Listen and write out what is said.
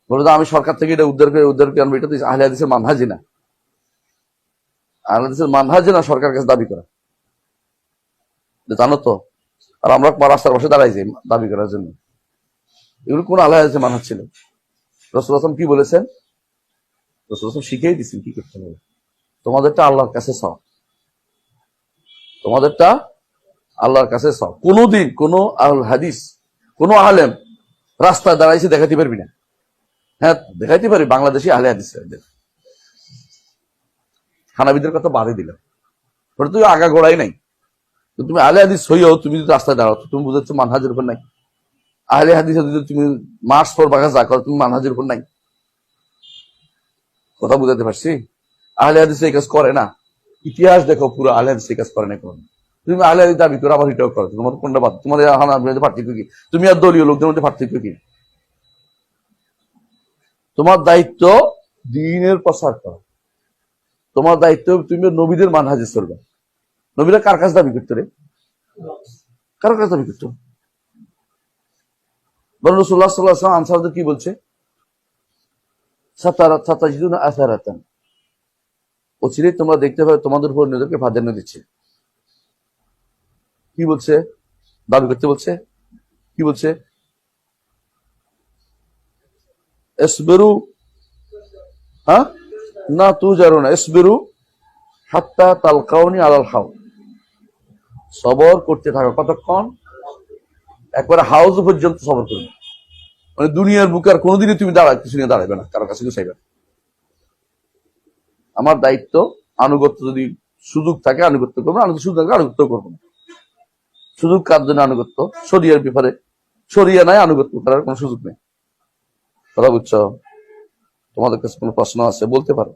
বলে যে আমি সরকার থেকে এটা উদ্ধার করে আনবো, এটা তো আহলে হাদিসের মানহাজি না। আহলে হাদিসের মানহাজি না সরকার কাছে দাবি করা, জানো তো। আর আমরা রাস্তার পাশে দাঁড়াইছি দাবি করার জন্য। এগুলো কোন আহলে হাদিসের মানহাজ ছিল? রাসূল সাল্লাল্লাহু আলাইহি ওয়াসাল্লাম কি বলেছেন? রাসূল সাল্লাল্লাহু আলাইহি ওয়াসাল্লাম শিখিয়ে দিচ্ছেন কি করতে হবে। তোমাদেরটা আল্লাহর কাছে চাও, তোমাদেরটা আল্লাহর কাছে চাও। কোনদিন কোন আহলে হাদিস, কোন আলেম রাস্তায় দাঁড়াইছে দেখাতে পারবি না। হ্যাঁ দেখাইতে পারি বাংলাদেশি আহলে হাদিস, হানাবিদের কথা বাদে দিলাম, ওটা তুই আগা গোড়াই নাই। তুমি আহলে হাদিস হইও তুমি যদি রাস্তায় দাঁড়াও, তুমি বুঝাচ্ছ মানহাজের উপর নাই। আহলে হাদিস যদি তুমি মার্চ ফর বাগা যা করো, তুমি মানহাজের উপর নাই। কথা বুঝাতে পারছি? আহলে হাদিস এই কাজ করে না। ইতিহাস দেখো, পুরো আহলে হাদিস এই কাজ করে না। কোন তুমি আহলে হাদিস দাবি করো, আবার এটাও করো, তোমার কোনটা বাদ? তোমাদের হানাফিদের পার্থক্য কি? তুমি আর দলীয় লোকদের মধ্যে পার্থক্য কি? তোমার দায়িত্ব দ্বীনের প্রচার করা, তোমার দায়িত্ব তুমি নবীদের মানহাজে চলবে। নবীরা কার কাছে দাবি করতো রে? কার কাছে দাবি করতো? বরং রাসূলুল্লাহ সাল্লাল্লাহু আলাইহি ওয়াসাল্লাম আনসারদের কি বলছে? সাতাজিদুনা আসারাতান, অচিরেই তোমরা দেখতে পাবে তোমাদের উপর নজরকে প্রাধান্য দিচ্ছে। কি বলছে? দাবি করতে বলছে। কি বলছে? ইসবিরু, হ্যাঁ না তুজারুনা, ইসবিরু হাত্তা তালকাউনি আলাল হাউজ, সবর করতে থাকো। কতক্ষণ? একবারে হাউজ পর্যন্ত সবর করবে। মানে দুনিয়ার বুকে আর কোনোদিনই তুমি কিছু নিয়ে দাঁড়াবে না, কারো কাছে কিছু চাইবে না। আমার দায়িত্ব আনুগত্য, যদি সুযোগ থাকে আনুগত্য করবো, সুযোগ থাকে আনুগত্য করবো না। সুযোগ কার জন্য আনুগত্য? শরিয়ার ব্যাপারে। শরিয়া নাই, আনুগত্য করার কোনো সুযোগ নেই। কথা বুঝছো? তোমাদের কাছে কোনো প্রশ্ন আছে বলতে পারো।